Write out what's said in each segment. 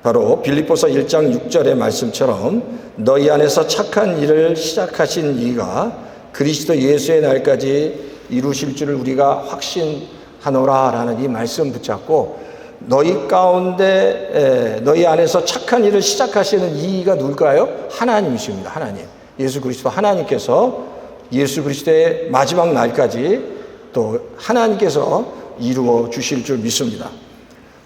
바로 빌립보서 1장 6절의 말씀처럼 너희 안에서 착한 일을 시작하신 이가 그리스도 예수의 날까지 이루실 줄을 우리가 확신하노라라는 이 말씀 붙잡고, 너희 가운데 너희 안에서 착한 일을 시작하시는 이가 누굴까요? 하나님이십니다. 하나님, 예수 그리스도 하나님께서 예수 그리스도의 마지막 날까지 또 하나님께서 이루어 주실 줄 믿습니다.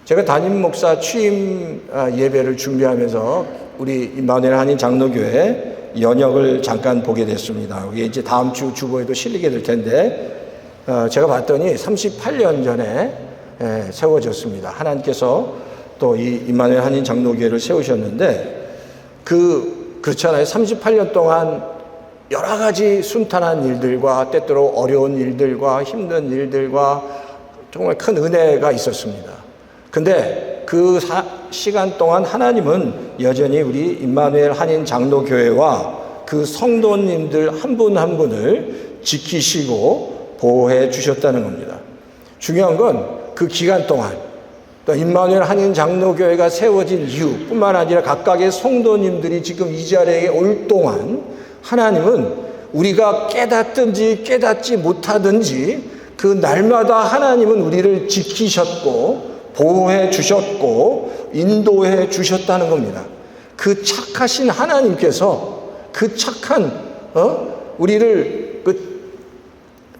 제가 담임 목사 취임 예배를 준비하면서 우리 임마누엘 한인 장로교회 연역을 잠깐 보게 됐습니다. 이게 이제 다음 주 주보에도 실리게 될 텐데, 제가 봤더니 38년 전에 세워졌습니다. 하나님께서 또 이 임마누엘 한인 장로교회를 세우셨는데, 그렇잖아요. 38년 동안 여러 가지 순탄한 일들과 때때로 어려운 일들과 힘든 일들과 정말 큰 은혜가 있었습니다. 근데 그 시간 동안 하나님은 여전히 우리 임마누엘 한인 장로교회와 그 성도님들 한 분 한 분을 지키시고 보호해 주셨다는 겁니다. 중요한 건 그 기간 동안 또 임마누엘 한인 장로교회가 세워진 이후뿐만 아니라 각각의 성도님들이 지금 이 자리에 올 동안 하나님은 우리가 깨닫든지 깨닫지 못하든지 그 날마다 하나님은 우리를 지키셨고 보호해 주셨고 인도해 주셨다는 겁니다. 그 착하신 하나님께서 그 착한 우리를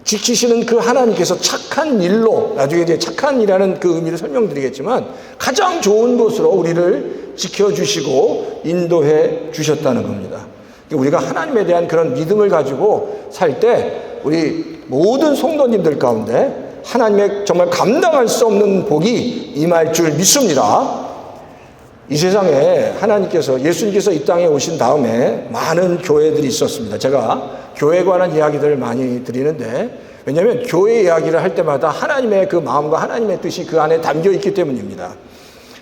지키시는 그 하나님께서 착한 일로, 나중에 이제 착한이라는 그 의미를 설명드리겠지만 가장 좋은 곳으로 우리를 지켜주시고 인도해 주셨다는 겁니다. 우리가 하나님에 대한 그런 믿음을 가지고 살 때 우리 모든 성도님들 가운데 하나님의 정말 감당할 수 없는 복이 임할 줄 믿습니다. 이 세상에 하나님께서, 예수님께서 이 땅에 오신 다음에 많은 교회들이 있었습니다. 제가 교회에 관한 이야기들을 많이 드리는데, 왜냐하면 교회 이야기를 할 때마다 하나님의 그 마음과 하나님의 뜻이 그 안에 담겨 있기 때문입니다.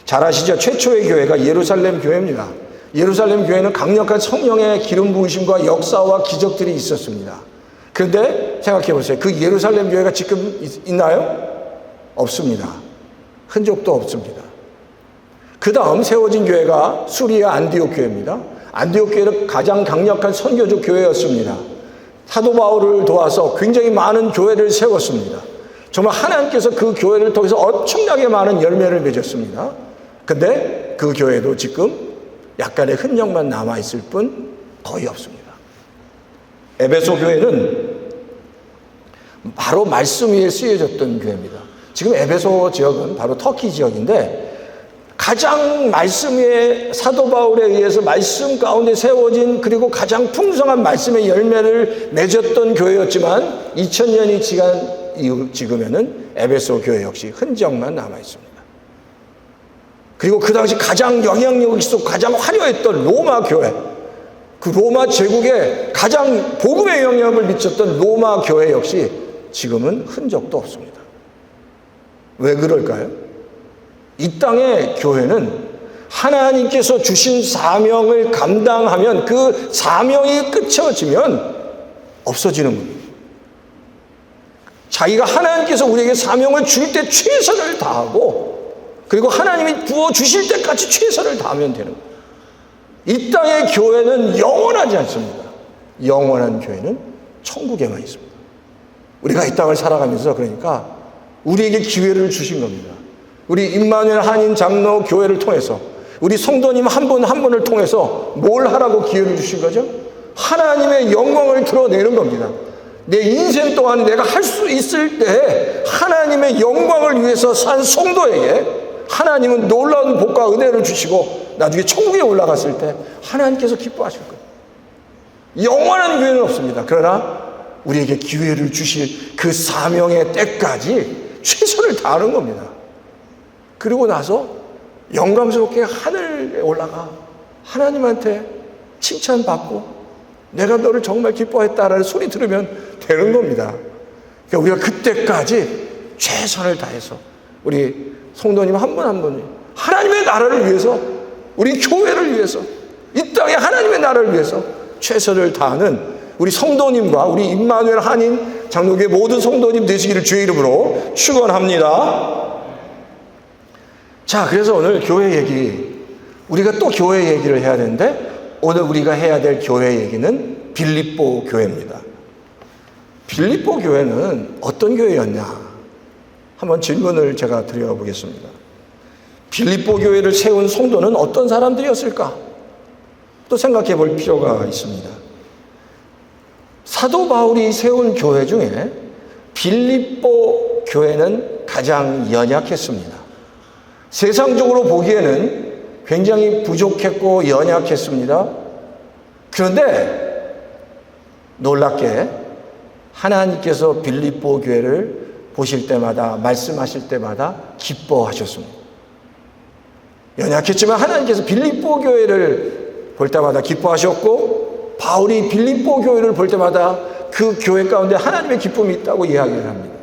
잘 아시죠? 최초의 교회가 예루살렘 교회입니다. 예루살렘 교회는 강력한 성령의 기름 부으심과 역사와 기적들이 있었습니다. 그런데 생각해 보세요. 그 예루살렘 교회가 지금 있나요? 없습니다. 흔적도 없습니다. 그 다음 세워진 교회가 수리아 안디옥 교회입니다. 안디옥 교회는 가장 강력한 선교적 교회였습니다. 사도 바울을 도와서 굉장히 많은 교회를 세웠습니다. 정말 하나님께서 그 교회를 통해서 엄청나게 많은 열매를 맺었습니다. 근데 그 교회도 지금 약간의 흔적만 남아있을 뿐 거의 없습니다. 에베소 교회는 바로 말씀 위에 쓰여졌던 교회입니다. 지금 에베소 지역은 바로 터키 지역인데, 가장 말씀 위에 사도 바울에 의해서 말씀 가운데 세워진, 그리고 가장 풍성한 말씀의 열매를 맺었던 교회였지만 2000년이 지난 이후 지금에는 에베소 교회 역시 흔적만 남아 있습니다. 그리고 그 당시 가장 영향력이 있었고 가장 화려했던 로마 교회, 그 로마 제국에 가장 복음의 영향을 미쳤던 로마 교회 역시 지금은 흔적도 없습니다. 왜 그럴까요? 이 땅의 교회는 하나님께서 주신 사명을 감당하면 그 사명이 끝쳐지면 없어지는 겁니다. 자기가 하나님께서 우리에게 사명을 줄 때 최선을 다하고, 그리고 하나님이 부어주실 때까지 최선을 다하면 되는 거예요. 이 땅의 교회는 영원하지 않습니다. 영원한 교회는 천국에만 있습니다. 우리가 이 땅을 살아가면서 그러니까 우리에게 기회를 주신 겁니다. 우리 임마누엘 한인 장로 교회를 통해서 우리 성도님 한 분 한 분을 통해서 뭘 하라고 기회를 주신 거죠? 하나님의 영광을 드러내는 겁니다. 내 인생 동안 내가 할 수 있을 때 하나님의 영광을 위해서 산 성도에게 하나님은 놀라운 복과 은혜를 주시고 나중에 천국에 올라갔을 때 하나님께서 기뻐하실 거예요. 영원한 교회는 없습니다. 그러나 우리에게 기회를 주실 그 사명의 때까지 최선을 다하는 겁니다. 그리고 나서 영광스럽게 하늘에 올라가 하나님한테 칭찬받고 내가 너를 정말 기뻐했다라는 소리 들으면 되는 겁니다. 그러니까 우리가 그때까지 최선을 다해서 우리 성도님 한 분 한 분이 하나님의 나라를 위해서, 우리 교회를 위해서, 이 땅에 하나님의 나라를 위해서 최선을 다하는 우리 성도님과 우리 임마누엘 한인 장로교회 모든 성도님 되시기를 주의 이름으로 축원합니다. 자, 그래서 오늘 교회 얘기, 우리가 또 교회 얘기를 해야 되는데 오늘 우리가 해야 될 교회 얘기는 빌립보 교회입니다. 빌립보 교회는 어떤 교회였냐? 한번 질문을 제가 드려보겠습니다. 빌립보 교회를 세운 성도는 어떤 사람들이었을까? 또 생각해 볼 필요가 있습니다. 사도 바울이 세운 교회 중에 빌립보 교회는 가장 연약했습니다. 세상적으로 보기에는 굉장히 부족했고 연약했습니다. 그런데 놀랍게 하나님께서 빌립보 교회를 보실 때마다 말씀하실 때마다 기뻐하셨습니다. 연약했지만 하나님께서 빌립보 교회를 볼 때마다 기뻐하셨고 바울이 빌립보 교회를 볼 때마다 그 교회 가운데 하나님의 기쁨이 있다고 이야기를 합니다.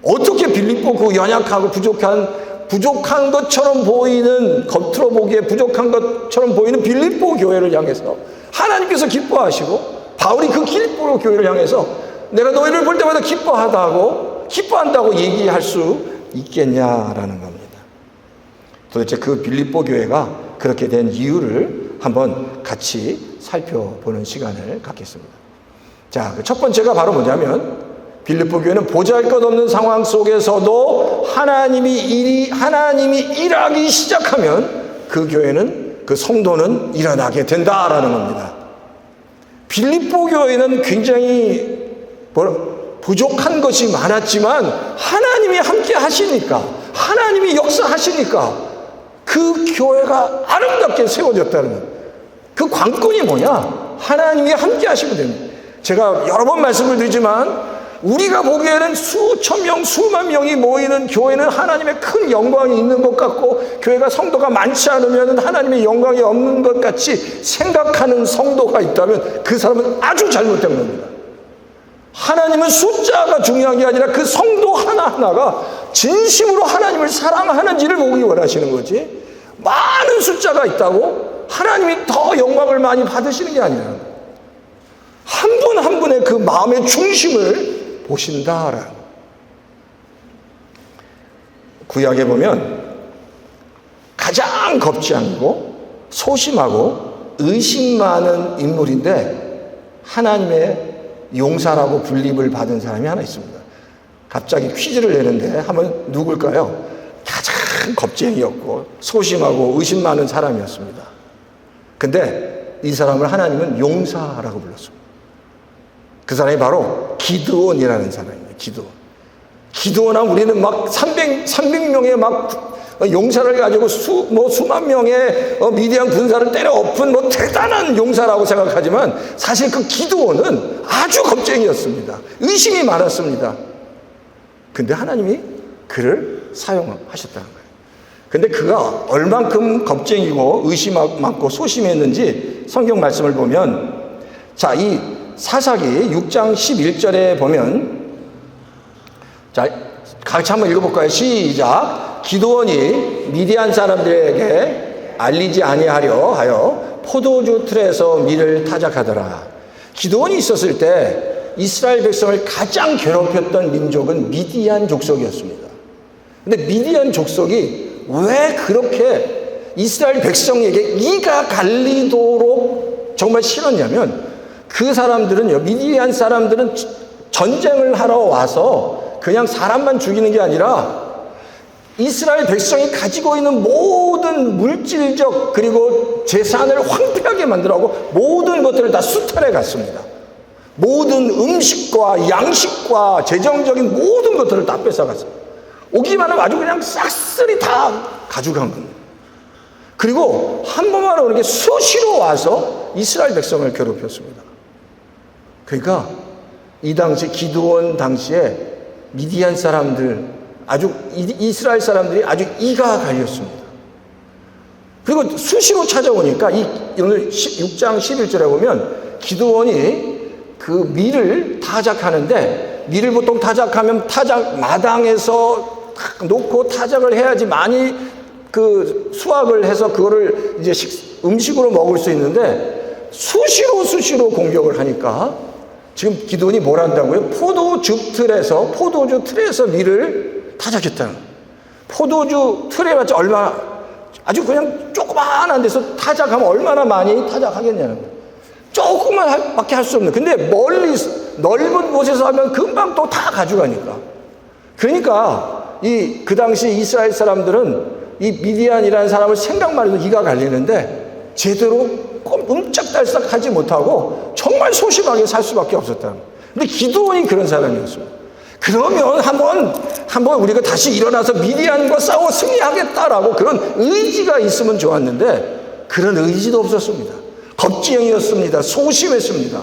어떻게 빌립보 그 연약하고 부족한 것처럼 보이는, 겉으로 보기에 부족한 것처럼 보이는 빌립보 교회를 향해서 하나님께서 기뻐하시고 바울이 그 빌립보 교회를 향해서 내가 너희를 볼 때마다 기뻐한다고 얘기할 수 있겠냐라는 겁니다. 도대체 그 빌립보 교회가 그렇게 된 이유를 한번 같이 살펴보는 시간을 갖겠습니다. 자, 첫 번째가 바로 뭐냐면 빌립보 교회는 보잘것없는 상황 속에서도 하나님이 일하기 시작하면 그 교회는, 그 성도는 일어나게 된다라는 겁니다. 빌립보 교회는 굉장히 부족한 것이 많았지만 하나님이 함께 하시니까, 하나님이 역사하시니까 그 교회가 아름답게 세워졌다는 거예요. 그 관건이 뭐냐? 하나님이 함께 하시면 됩니다. 제가 여러 번 말씀을 드리지만 우리가 보기에는 수천 명, 수만 명이 모이는 교회는 하나님의 큰 영광이 있는 것 같고 교회가 성도가 많지 않으면 하나님의 영광이 없는 것 같이 생각하는 성도가 있다면 그 사람은 아주 잘못된 겁니다. 하나님은 숫자가 중요한 게 아니라 그 성도 하나하나가 진심으로 하나님을 사랑하는지를 보기 원하시는 거지, 많은 숫자가 있다고 하나님이 더 영광을 많이 받으시는 게 아니라 한 분 한 분의 그 마음의 중심을 보신다라는. 구약에 보면 가장 겁지않고 소심하고 의심 많은 인물인데 하나님의 용사라고 불림을 받은 사람이 하나 있습니다. 갑자기 퀴즈를 내는데 한번 누굴까요? 가장 겁쟁이였고 소심하고 의심 많은 사람이었습니다. 근데 이 사람을 하나님은 용사라고 불렀습니다. 그 사람이 바로 기드온이라는 사람입니다. 기드온하면 우리는 막 300명의 막 용사를 가지고 수만 명의 미디안 군사를 때려 엎은 대단한 용사라고 생각하지만 사실 그 기드온은 아주 겁쟁이였습니다. 의심이 많았습니다. 근데 하나님이 그를 사용하셨다는 거예요. 근데 그가 얼만큼 겁쟁이고 의심 많고 소심했는지 성경 말씀을 보면, 자, 이 사사기 6장 11절에 보면, 자, 같이 한번 읽어볼까요? 시작. 기드온이 미디안 사람들에게 알리지 아니하려 하여 포도주 틀에서 밀을 타작하더라. 기드온이 있었을 때 이스라엘 백성을 가장 괴롭혔던 민족은 미디안 족속이었습니다. 근데 미디안 족속이 왜 그렇게 이스라엘 백성에게 이가 갈리도록 정말 싫었냐면, 그 사람들은요, 미디안 사람들은 전쟁을 하러 와서 그냥 사람만 죽이는 게 아니라 이스라엘 백성이 가지고 있는 모든 물질적 그리고 재산을 황폐하게 만들어가고 모든 것들을 다 수탈해 갔습니다. 모든 음식과 양식과 재정적인 모든 것들을 다 뺏어갔습니다. 오기만 하면 아주 그냥 싹쓸이 다 가져간 겁니다. 그리고 한 번만 오는 게 수시로 와서 이스라엘 백성을 괴롭혔습니다. 그러니까 이 당시 기드온 당시에 미디안 사람들, 아주 이스라엘 사람들이 아주 이가 갈렸습니다. 그리고 수시로 찾아오니까 오늘 6장 11절에 보면 기드온이 그 밀을 타작하는데, 밀을 보통 타작하면 타작 마당에서 놓고 타작을 해야지 많이 그 수확을 해서 그거를 이제 음식으로 먹을 수 있는데 수시로 공격을 하니까 지금 기드온이 뭘 한다고요? 포도주 틀에서 밀을 타작했다는. 포도주 틀에 맞지 얼마 아주 그냥 조그마한 데서 타작하면 얼마나 많이 타작하겠냐는 거예요. 조금만 밖에 할 수 없는. 근데 멀리 넓은 곳에서 하면 금방 또 다 가져가니까. 그러니까 그 당시 이스라엘 사람들은 이 미디안이라는 사람을 생각만 해도 이가 갈리는데 제대로 꼼짝달싹 하지 못하고 정말 소심하게 살 수밖에 없었다는 거예요. 근데 기드온이 그런 사람이었습니다. 그러면 한번 우리가 다시 일어나서 미디안과 싸워 승리하겠다라고 그런 의지가 있으면 좋았는데 그런 의지도 없었습니다. 겁쟁이였습니다. 소심했습니다.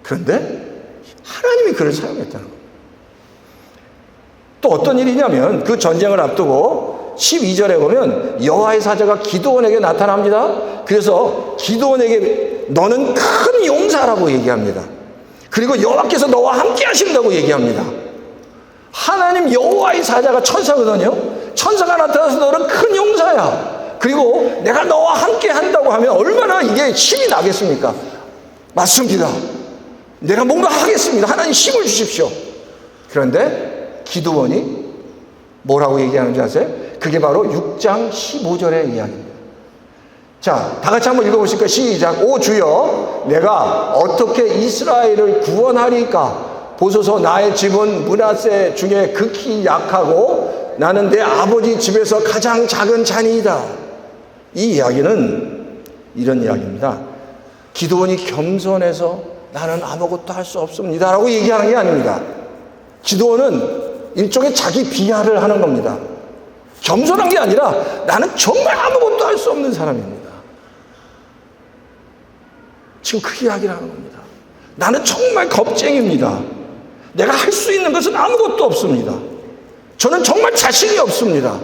그런데 하나님이 그를 사용했다는 겁니다. 또 어떤 일이냐면 그 전쟁을 앞두고 12절에 보면 여호와의 사자가 기드온에게 나타납니다. 그래서 기드온에게 너는 큰 용사라고 얘기합니다. 그리고 여호와께서 너와 함께 하신다고 얘기합니다. 하나님 여호와의 사자가 천사거든요. 천사가 나타나서 너는 큰 용사야. 그리고 내가 너와 함께 한다고 하면 얼마나 이게 힘이 나겠습니까? 맞습니다. 내가 뭔가 하겠습니다. 하나님 힘을 주십시오. 그런데 기드온이 뭐라고 얘기하는지 아세요? 그게 바로 6장 15절의 이야기입니다. 자, 다 같이 한번 읽어보실까요? 시작. 오 주여, 내가 어떻게 이스라엘을 구원하리까? 보소서, 나의 집은 므낫세 중에 극히 약하고 나는 내 아버지 집에서 가장 작은 자니이다. 이 이야기는 이런 이야기입니다. 기드온이 겸손해서 나는 아무것도 할 수 없습니다 라고 얘기하는 게 아닙니다. 기드온은 일종의 자기 비하를 하는 겁니다. 겸손한 게 아니라 나는 정말 아무것도 할 수 없는 사람입니다. 지금 그 이야기를 하는 겁니다. 나는 정말 겁쟁입니다. 내가 할 수 있는 것은 아무것도 없습니다. 저는 정말 자신이 없습니다.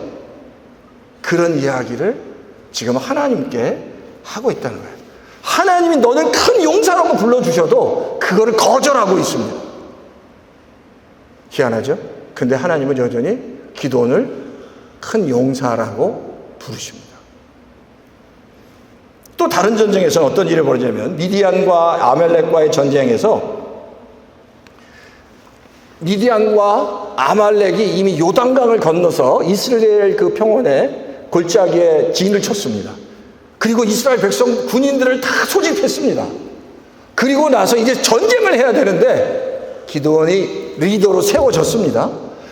그런 이야기를 지금 하나님께 하고 있다는 거예요. 하나님이 너는 큰 용사라고 불러주셔도 그거를 거절하고 있습니다. 희한하죠? 근데 하나님은 여전히 기드온을 큰 용사라고 부르십니다. 또 다른 전쟁에서는 어떤 일이 벌어지냐면 미디안과 아말렉과의 전쟁에서 미디안과 아말렉이 이미 요단강을 건너서 이스라엘 그 평원에 골짜기에 진을 쳤습니다. 그리고 이스라엘 백성 군인들을 다 소집했습니다. 그리고 나서 이제 전쟁을 해야 되는데 기드온이 리더로 세워졌습니다.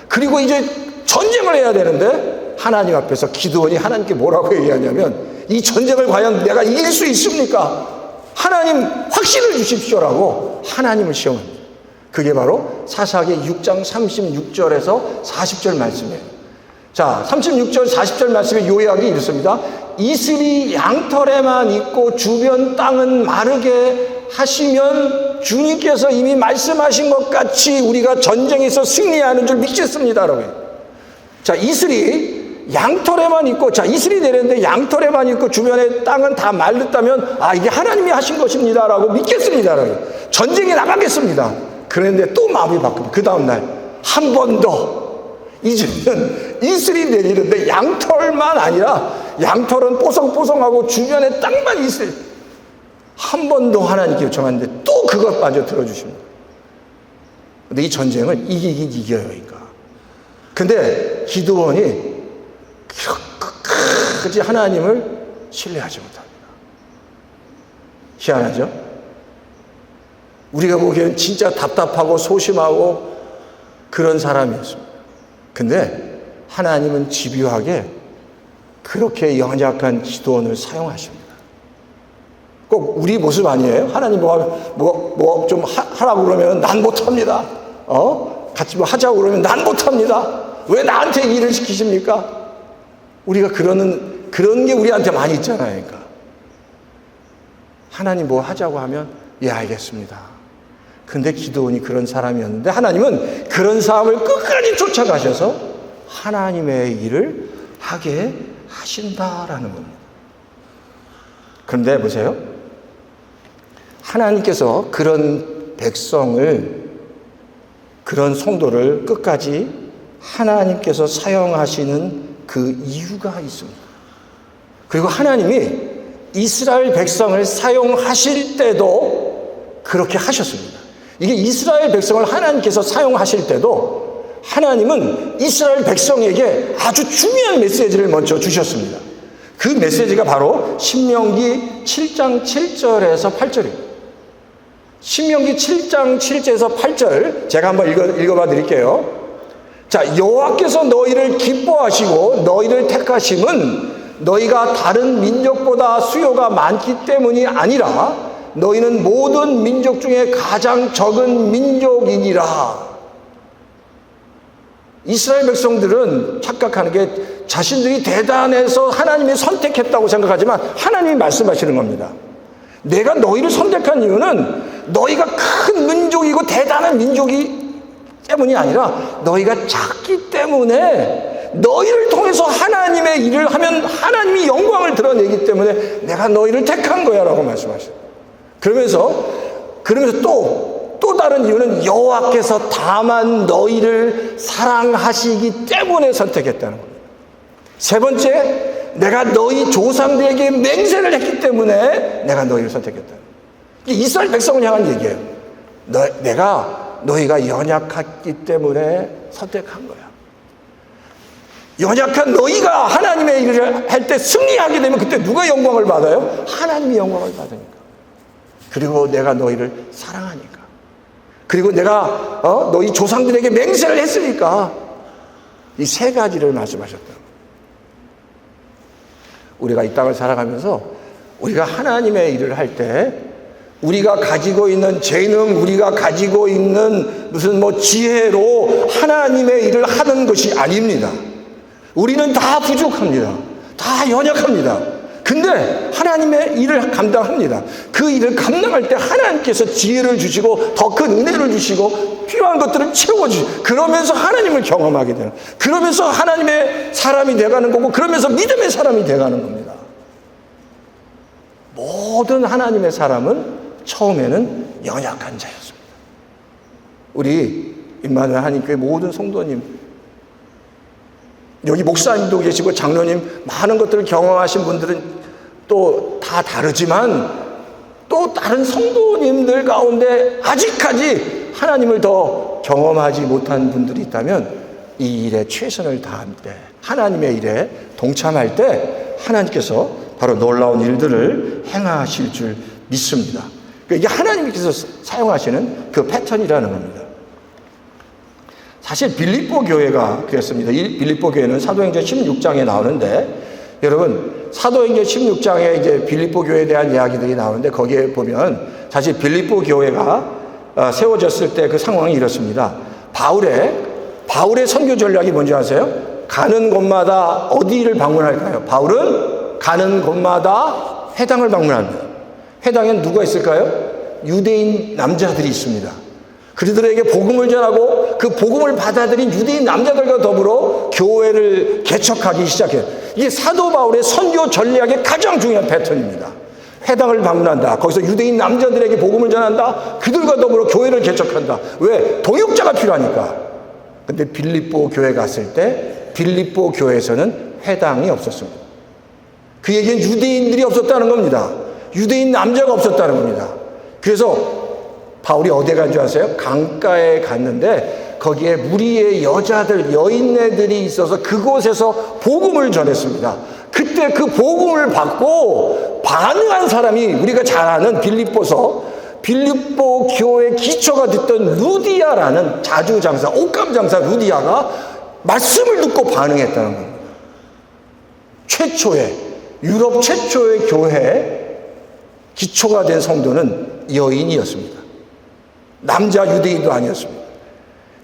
그리고 이제 전쟁을 해야 되는데 하나님 앞에서 기드온이 하나님께 뭐라고 얘기하냐면 이 전쟁을 과연 내가 이길 수 있습니까? 하나님 확신을 주십시오라고 하나님을 시험합니다. 그게 바로 사사기 6장 36절에서 40절 말씀이에요. 자, 36절 40절 말씀의 요약이 이렇습니다. 이슬이 양털에만 있고 주변 땅은 마르게 하시면 주님께서 이미 말씀하신 것 같이 우리가 전쟁에서 승리하는 줄 믿겠습니다라고 해요. 자, 이슬이 양털에만 있고, 자, 이슬이 내렸는데 양털에만 있고 주변의 땅은 다 말랐다면 이게 하나님이 하신 것입니다라고 믿겠습니다라고 해요. 전쟁에 나가겠습니다. 그런데 또 마음이 바뀝니다. 그 다음날 한 번 더 이제는 이슬이 내리는데 양털만 아니라 양털은 뽀송뽀송하고 주변에 땅만 이슬. 한 번 더 하나님께 요청하는데 또 그것 빠져 들어주십니다. 근데 이 전쟁을 이기긴 이겨요, 그러니까. 근데 기드온이 끝까지 하나님을 신뢰하지 못합니다. 희한하죠? 우리가 보기에는 진짜 답답하고 소심하고 그런 사람이었습니다. 근데 하나님은 집요하게 그렇게 연약한 기드온을 사용하십니다. 꼭 우리 모습 아니에요? 하나님 뭐 좀 하라고 그러면 난 못합니다. 같이 뭐 하자고 그러면 난 못합니다. 왜 나한테 일을 시키십니까? 우리가 그런 게 우리한테 많이 있잖아요. 그러니까 하나님 뭐 하자고 하면 예 알겠습니다. 근데 기드온이 그런 사람이었는데 하나님은 그런 사람을 끝까지 쫓아가셔서 하나님의 일을 하게 하신다라는 겁니다. 그런데 보세요. 하나님께서 그런 백성을, 그런 성도를 끝까지 하나님께서 사용하시는 그 이유가 있습니다. 그리고 하나님이 이스라엘 백성을 사용하실 때도 그렇게 하셨습니다. 이게 이스라엘 백성을 하나님께서 사용하실 때도 하나님은 이스라엘 백성에게 아주 중요한 메시지를 먼저 주셨습니다. 그 메시지가 바로 신명기 7장 7절에서 8절입니다. 신명기 7장 7절에서 8절 제가 한번 읽어봐 드릴게요. 자, 여호와께서 너희를 기뻐하시고 너희를 택하심은 너희가 다른 민족보다 수요가 많기 때문이 아니라 너희는 모든 민족 중에 가장 적은 민족이니라. 이스라엘 백성들은 착각하는 게 자신들이 대단해서 하나님이 선택했다고 생각하지만 하나님이 말씀하시는 겁니다. 내가 너희를 선택한 이유는 너희가 큰 민족이고 대단한 민족이 때문이 아니라 너희가 작기 때문에 너희를 통해서 하나님의 일을 하면 하나님이 영광을 드러내기 때문에 내가 너희를 택한 거야 라고 말씀하셔요. 그러면서 또 다른 이유는 여호와께서 다만 너희를 사랑하시기 때문에 선택했다는 겁니다. 세 번째, 내가 너희 조상들에게 맹세를 했기 때문에 내가 너희를 선택했다. 이게 이스라엘 백성을 향한 얘기예요. 내가 너희가 연약했기 때문에 선택한 거야. 연약한 너희가 하나님의 일을 할 때 승리하게 되면 그때 누가 영광을 받아요? 하나님이 영광을 받으니까. 그리고 내가 너희를 사랑하니까. 그리고 내가 너희 조상들에게 맹세를 했으니까. 이 세 가지를 말씀하셨다. 우리가 이 땅을 살아가면서 우리가 하나님의 일을 할 때 우리가 가지고 있는 재능, 우리가 가지고 있는 무슨 지혜로 하나님의 일을 하는 것이 아닙니다. 우리는 다 부족합니다. 다 연약합니다. 근데 하나님의 일을 감당합니다. 그 일을 감당할 때 하나님께서 지혜를 주시고 더 큰 은혜를 주시고 필요한 것들을 채워주시고 그러면서 하나님을 경험하게 되는, 그러면서 하나님의 사람이 돼가는 거고 그러면서 믿음의 사람이 돼가는 겁니다. 모든 하나님의 사람은 처음에는 연약한 자였습니다. 우리 임마누엘 한인교회 모든 성도님, 여기 목사님도 계시고 장로님, 많은 것들을 경험하신 분들은 또 다 다르지만 또 다른 성도님들 가운데 아직까지 하나님을 더 경험하지 못한 분들이 있다면 이 일에 최선을 다할 때, 하나님의 일에 동참할 때 하나님께서 바로 놀라운 일들을 행하실 줄 믿습니다. 이게 하나님께서 사용하시는 그 패턴이라는 겁니다. 사실 빌립보 교회가 그랬습니다. 이 빌립보 교회는 사도행전 16장에 나오는데, 여러분 사도행전 16장에 이제 빌립보 교회에 대한 이야기들이 나오는데 거기에 보면 사실 빌립보 교회가 세워졌을 때 그 상황이 이렇습니다. 바울의 선교 전략이 뭔지 아세요? 가는 곳마다 어디를 방문할까요? 바울은 가는 곳마다 회당을 방문합니다. 회당엔 누가 있을까요? 유대인 남자들이 있습니다. 그들에게 복음을 전하고 그 복음을 받아들인 유대인 남자들과 더불어 교회를 개척하기 시작해요. 이게 사도 바울의 선교 전략의 가장 중요한 패턴입니다. 회당을 방문한다. 거기서 유대인 남자들에게 복음을 전한다. 그들과 더불어 교회를 개척한다. 왜? 동역자가 필요하니까. 근데 빌립보 교회 갔을 때 빌립보 교회에서는 회당이 없었습니다. 그 얘기는 유대인들이 없었다는 겁니다. 유대인 남자가 없었다는 겁니다. 그래서 바울이 어디에 간 줄 아세요? 강가에 갔는데 거기에 무리의 여자들, 여인네들이 있어서 그곳에서 복음을 전했습니다. 그때 그 복음을 받고 반응한 사람이 우리가 잘 아는 빌립보 교회 기초가 됐던 루디아라는 자주장사, 옷감장사 루디아가 말씀을 듣고 반응했다는 겁니다. 유럽 최초의 교회 기초가 된 성도는 여인이었습니다. 남자 유대인도 아니었습니다.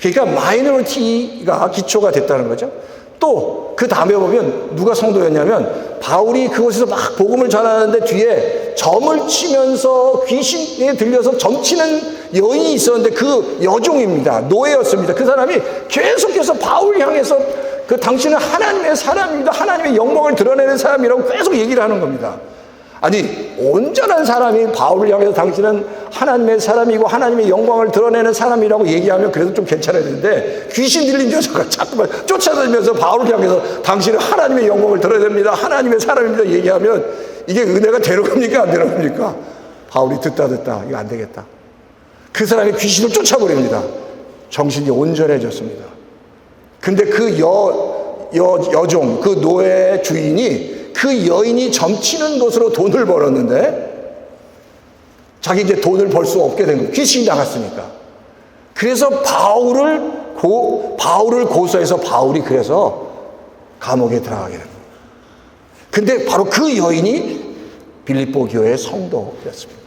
그러니까 마이너리티가 기초가 됐다는 거죠. 또 그 다음에 보면 누가 성도였냐면 바울이 그곳에서 막 복음을 전하는데 뒤에 점을 치면서 귀신에 들려서 점치는 여인이 있었는데 그 여종입니다. 노예였습니다. 그 사람이 계속해서 바울을 향해서 당신은 하나님의 사람입니다. 하나님의 영광을 드러내는 사람이라고 계속 얘기를 하는 겁니다. 아니, 온전한 사람이 바울을 향해서 당신은 하나님의 사람이고 하나님의 영광을 드러내는 사람이라고 얘기하면 그래도 좀 괜찮아야 되는데 귀신 들린 여자가 자꾸만 쫓아다니면서 바울을 향해서 당신은 하나님의 영광을 드러냅니다. 하나님의 사람입니다. 얘기하면 이게 은혜가 되는 겁니까? 안 되는 겁니까? 바울이 듣다 이거 안 되겠다. 그 사람이 귀신을 쫓아버립니다. 정신이 온전해졌습니다. 근데 그 여종, 그 노예 주인이 그 여인이 점치는 것으로 돈을 벌었는데 자기 이제 돈을 벌 수 없게 된 거예요. 귀신이 나갔으니까. 그래서 바울을 고소해서 바울이 그래서 감옥에 들어가게 된 거예요. 근데 바로 그 여인이 빌립보 교회의 성도였습니다.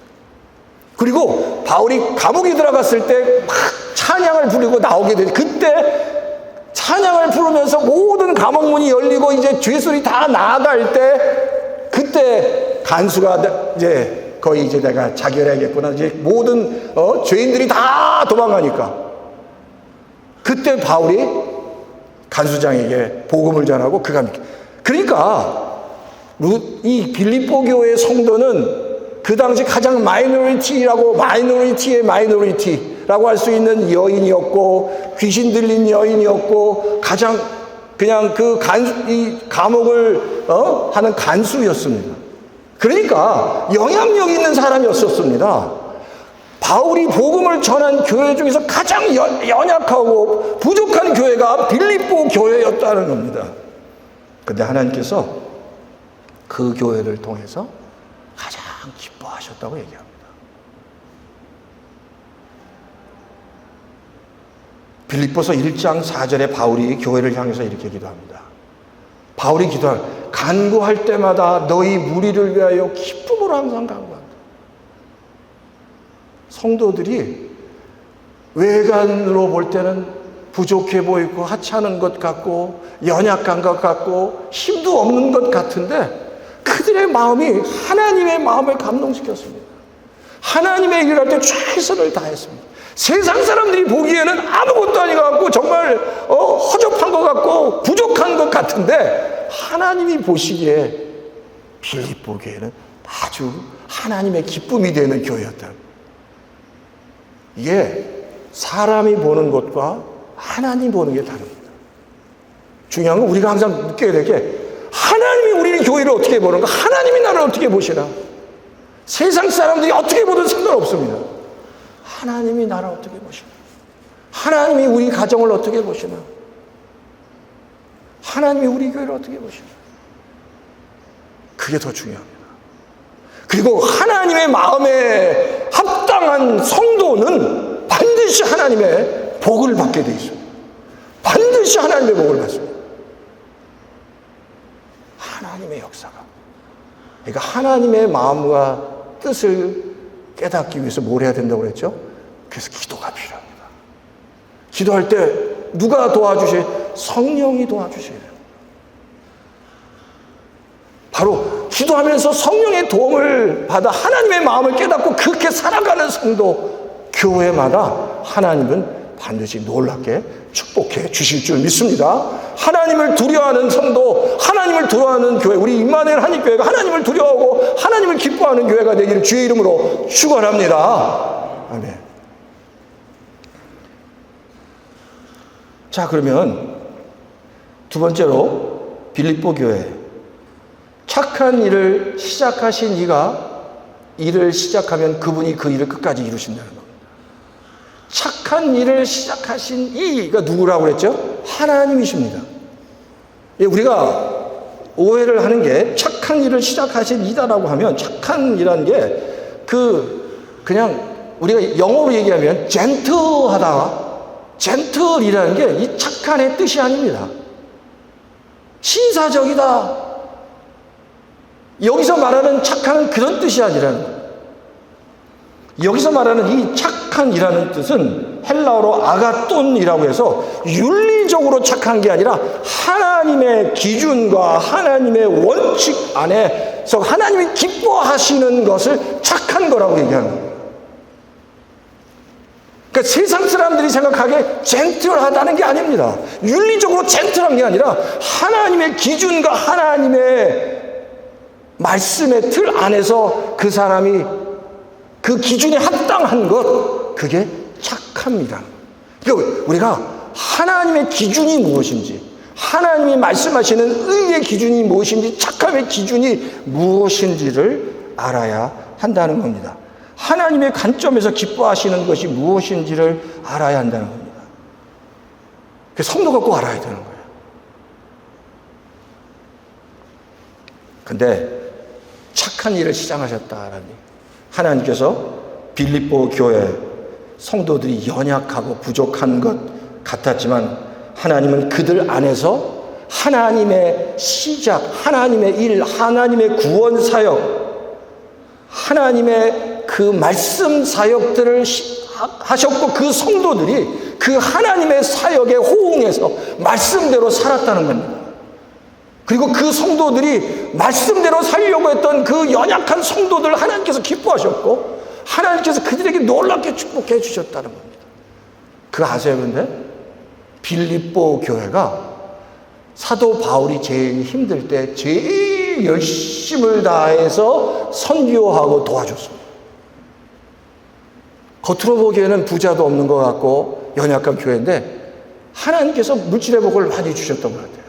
그리고 바울이 감옥에 들어갔을 때 막 찬양을 부르고 나오게 되죠. 그때 찬양을 부르면서 모든 감옥문이 열리고 이제 죄수들이 다 나아갈 때 그때 간수가 이제 거의 이제 내가 자결해야겠구나. 이제 모든 죄인들이 다 도망가니까 그때 바울이 간수장에게 복음을 전하고 그가 믿게. 그러니까 이 빌립보 교회의 성도는 그 당시 가장 마이너리티라고 할 수 있는 여인이었고 귀신 들린 여인이었고 가장 그냥 이 감옥을 하는 간수였습니다. 그러니까 영향력 있는 사람이었었습니다. 바울이 복음을 전한 교회 중에서 가장 연약하고 부족한 교회가 빌립보 교회였다는 겁니다. 그런데 하나님께서 그 교회를 통해서 가장 기뻐하셨다고 얘기합니다. 빌립보서 1장 4절에 바울이 교회를 향해서 이렇게 기도합니다. 바울이 기도할 간구할 때마다 너희 무리를 위하여 기쁨으로 항상 간구한다. 성도들이 외관으로 볼 때는 부족해 보이고 하찮은 것 같고 연약한 것 같고 힘도 없는 것 같은데 그들의 마음이 하나님의 마음을 감동시켰습니다. 하나님의 일을 할 때 최선을 다했습니다. 세상 사람들이 보기에는 아무것도 아닌 것 같고 정말 허접한 것 같고 부족한 것 같은데 하나님이 보시기에 빌립보 교회는 아주 하나님의 기쁨이 되는 교회였다. 이게 사람이 보는 것과 하나님 보는 게 다릅니다. 중요한 건 우리가 항상 느껴야 될 게 하나님이 우리는 교회를 어떻게 보는가? 하나님이 나를 어떻게 보시나? 세상 사람들이 어떻게 보든 상관없습니다. 하나님이 나를 어떻게 보시나? 하나님이 우리 가정을 어떻게 보시나? 하나님이 우리 교회를 어떻게 보시나? 그게 더 중요합니다. 그리고 하나님의 마음에 합당한 성도는 반드시 하나님의 복을 받게 되어 있습니다. 반드시 하나님의 복을 받습니다. 하나님의 역사가. 그러니까 하나님의 마음과 뜻을 깨닫기 위해서 뭘 해야 된다고 그랬죠? 그래서 기도가 필요합니다. 기도할 때 누가 도와주셔요? 성령이 도와주셔야 돼요. 바로 기도하면서 성령의 도움을 받아 하나님의 마음을 깨닫고 그렇게 살아가는 성도, 교회마다 하나님은 반드시 놀랍게 축복해 주실 줄 믿습니다. 하나님을 두려워하는 성도, 하나님을 두려워하는 교회, 우리 임마누엘 한인교회가 하나님을 두려워하고 하나님을 기뻐하는 교회가 되기를 주의 이름으로 축원합니다. 아멘. 자, 그러면 두 번째로 빌립보 교회, 착한 일을 시작하신 이가 일을 시작하면 그분이 그 일을 끝까지 이루신다는 겁니다. 착한 일을 시작하신 이가 누구라고 그랬죠? 하나님이십니다. 우리가 오해를 하는 게 착한 일을 시작하신 이다라고 하면 착한 이라는 게 그냥 우리가 영어로 얘기하면 젠틀이라는 게 이 착한의 뜻이 아닙니다. 신사적이다. 여기서 말하는 착한은 그런 뜻이 아니라는 거예요. 여기서 말하는 이 착한이라는 뜻은 헬라어로 아가톤이라고 해서 윤리적으로 착한 게 아니라 하나님의 기준과 하나님의 원칙 안에서 하나님이 기뻐하시는 것을 착한 거라고 얘기하는 거예요. 그러니까 세상 사람들이 생각하기에 젠틀하다는 게 아닙니다. 윤리적으로 젠틀한 게 아니라 하나님의 기준과 하나님의 말씀의 틀 안에서 그 사람이 그 기준에 합당한 것, 그게 착합니다. 그러니까 우리가 하나님의 기준이 무엇인지, 하나님이 말씀하시는 의의 기준이 무엇인지, 착함의 기준이 무엇인지를 알아야 한다는 겁니다. 하나님의 관점에서 기뻐하시는 것이 무엇인지를 알아야 한다는 겁니다. 성도가 꼭 알아야 되는 거예요. 근데 착한 일을 시작하셨다라니. 하나님께서 빌립보 교회 성도들이 연약하고 부족한 것 같았지만 하나님은 그들 안에서 하나님의 시작, 하나님의 일, 하나님의 구원 사역, 하나님의 그 말씀 사역들을 하셨고 그 성도들이 그 하나님의 사역에 호응해서 말씀대로 살았다는 겁니다. 그리고 그 성도들이 말씀대로 살려고 했던 그 연약한 성도들 하나님께서 기뻐하셨고 하나님께서 그들에게 놀랍게 축복해 주셨다는 겁니다. 그거 아세요? 근데 빌립보 교회가 사도 바울이 제일 힘들 때 제일 열심을 다해서 선교하고 도와줬습니다. 겉으로 보기에는 부자도 없는 것 같고 연약한 교회인데 하나님께서 물질의 복을 많이 주셨던 것 같아요.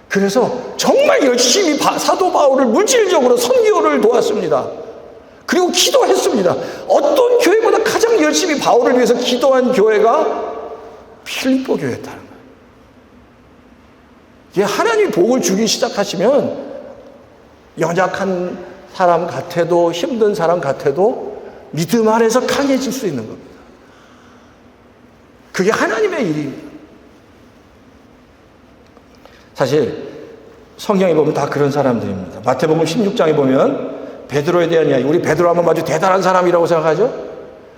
그래서 정말 열심히 사도 바울을 물질적으로 선교를 도왔습니다. 그리고 기도했습니다. 어떤 교회보다 가장 열심히 바울을 위해서 기도한 교회가 빌립보 교회였다는 거예요. 이게 하나님이 복을 주기 시작하시면 연약한 사람 같아도 힘든 사람 같아도 믿음 안에서 강해질 수 있는 겁니다. 그게 하나님의 일입니다. 사실 성경에 보면 다 그런 사람들입니다. 마태복음 16장에 보면 베드로에 대한 이야기, 우리 베드로 하면 아주 대단한 사람이라고 생각하죠?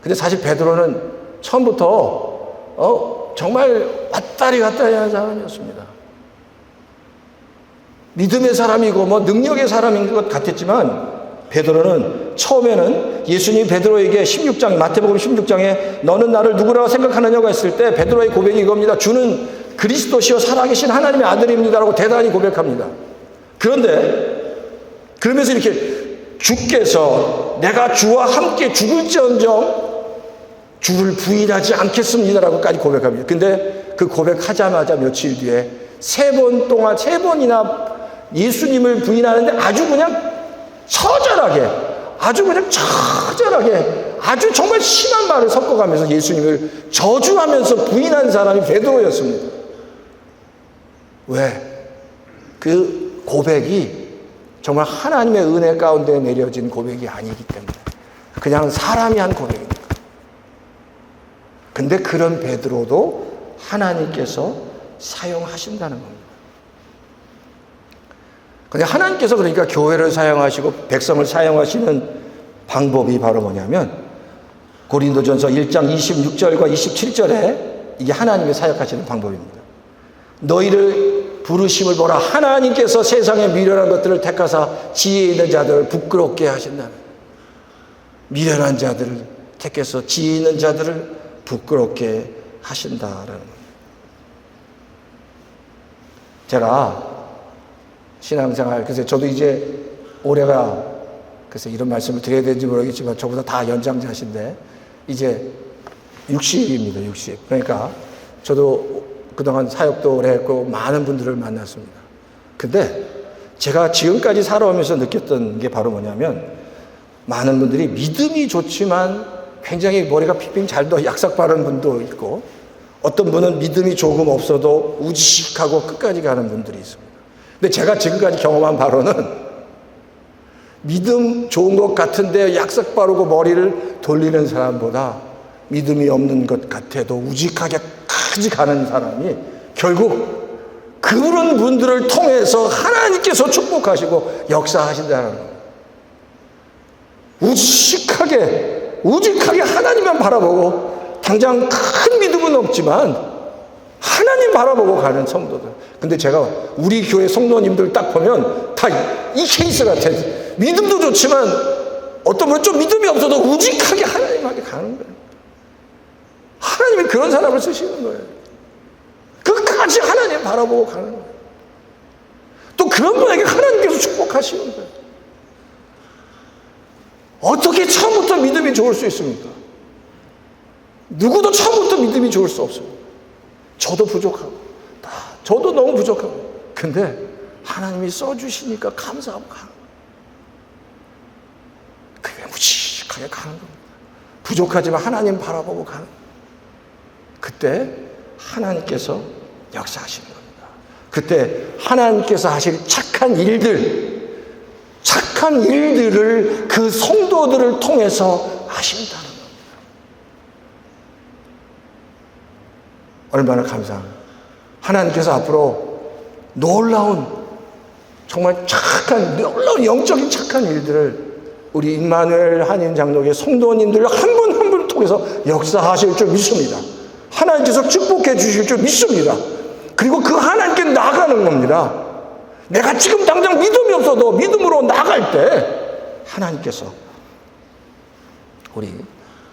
근데 사실 베드로는 처음부터 정말 왔다리 갔다리 하는 사람이었습니다. 믿음의 사람이고 능력의 사람인 것 같았지만 베드로는 처음에는 예수님이 베드로에게 마태복음 16장에 너는 나를 누구라고 생각하느냐고 했을 때 베드로의 고백이 이겁니다. 주는 그리스도시요 살아계신 하나님의 아들입니다라고 대단히 고백합니다. 그런데 그러면서 이렇게 주께서 내가 주와 함께 죽을지언정 주를 부인하지 않겠습니다라고까지 고백합니다. 근데 그 고백하자마자 며칠 뒤에 세 번이나 예수님을 부인하는데 아주 그냥 처절하게 아주 정말 심한 말을 섞어가면서 예수님을 저주하면서 부인한 사람이 베드로였습니다. 왜? 그 고백이 정말 하나님의 은혜 가운데 내려진 고백이 아니기 때문에 그냥 사람이 한 고백입니다. 근데 그런 베드로도 하나님께서 사용하신다는 겁니다. 근데 하나님께서 그러니까 교회를 사용하시고 백성을 사용하시는 방법이 바로 뭐냐면 고린도전서 1장 26절과 27절에 이게 하나님이 사역하시는 방법입니다. 너희를 부르심을 보라. 하나님께서 세상의 미련한 것들을 택하사 지혜 있는 자들을 부끄럽게 하신다는, 미련한 자들을 택해서 지혜 있는 자들을 부끄럽게 하신다라는 겁니다. 제가 신앙생활, 그래서 저도 이제 올해가, 그래서 이런 말씀을 드려야 되는지 모르겠지만 저보다 다 연장자신데 이제 60입니다. 60. 그러니까 저도 그동안 사역도 오래 했고 많은 분들을 만났습니다. 근데 제가 지금까지 살아오면서 느꼈던 게 바로 뭐냐면 많은 분들이 믿음이 좋지만 굉장히 머리가 핑핑 잘도 약삭 바른 분도 있고 어떤 분은 믿음이 조금 없어도 우직하고 끝까지 가는 분들이 있습니다. 근데 제가 지금까지 경험한 바로는 믿음 좋은 것 같은데 약삭 바르고 머리를 돌리는 사람보다 믿음이 없는 것 같아도 우직하게까지 가는 사람이 결국 그런 분들을 통해서 하나님께서 축복하시고 역사하신다는 거예요. 우직하게 하나님만 바라보고 당장 큰 믿음은 없지만 하나님 바라보고 가는 성도들. 근데 제가 우리 교회 성도님들 딱 보면 다 이 케이스 같아요. 믿음도 좋지만 어떤 분은 좀 믿음이 없어도 우직하게 하나님에게 가는 거예요. 하나님이 그런 사람을 쓰시는 거예요. 끝까지 하나님 바라보고 가는 거예요. 또 그런 분에게 하나님께서 축복하시는 거예요. 어떻게 처음부터 믿음이 좋을 수 있습니까? 누구도 처음부터 믿음이 좋을 수 없습니다. 저도 부족하고 저도 너무 부족하고 근데 하나님이 써주시니까 감사하고 가는 거예요. 그게 무식하게 가는 겁니다. 부족하지만 하나님 바라보고 가는 거예요. 그때 하나님께서 역사하시는 겁니다. 그때 하나님께서 하실 착한 일들, 착한 일들을 그 성도들을 통해서 하신다는 겁니다. 얼마나 감사합니다. 하나님께서 앞으로 놀라운, 정말 착한, 놀라운 영적인 착한 일들을 우리 임마누엘 한인 장로교회 성도님들 한 분 한 분을 통해서 역사하실 줄 믿습니다. 하나님께서 축복해 주실 줄 믿습니다. 그리고 그 하나님께 나가는 겁니다. 내가 지금 당장 믿음이 없어도 믿음으로 나갈 때 하나님께서 우리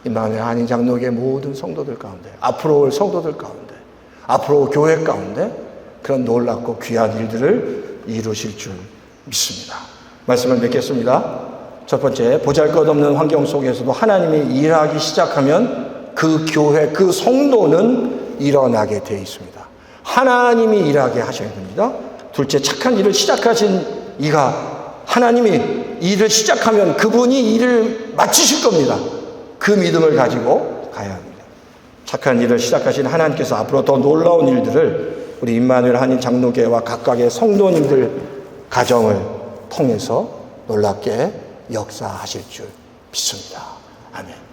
임마누엘 한인 장로교회 모든 성도들 가운데, 앞으로 올 성도들 가운데, 앞으로 올 교회 가운데 그런 놀랍고 귀한 일들을 이루실 줄 믿습니다. 말씀을 맺겠습니다. 첫 번째, 보잘것없는 환경 속에서도 하나님이 일하기 시작하면 그 교회, 그 성도는 일어나게 되어 있습니다. 하나님이 일하게 하셔야 됩니다. 둘째, 착한 일을 시작하신 이가 하나님이 일을 시작하면 그분이 일을 마치실 겁니다. 그 믿음을 가지고 가야 합니다. 착한 일을 시작하신 하나님께서 앞으로 더 놀라운 일들을 우리 임마누엘 한인 장로교회와 각각의 성도님들 가정을 통해서 놀랍게 역사하실 줄 믿습니다. 아멘.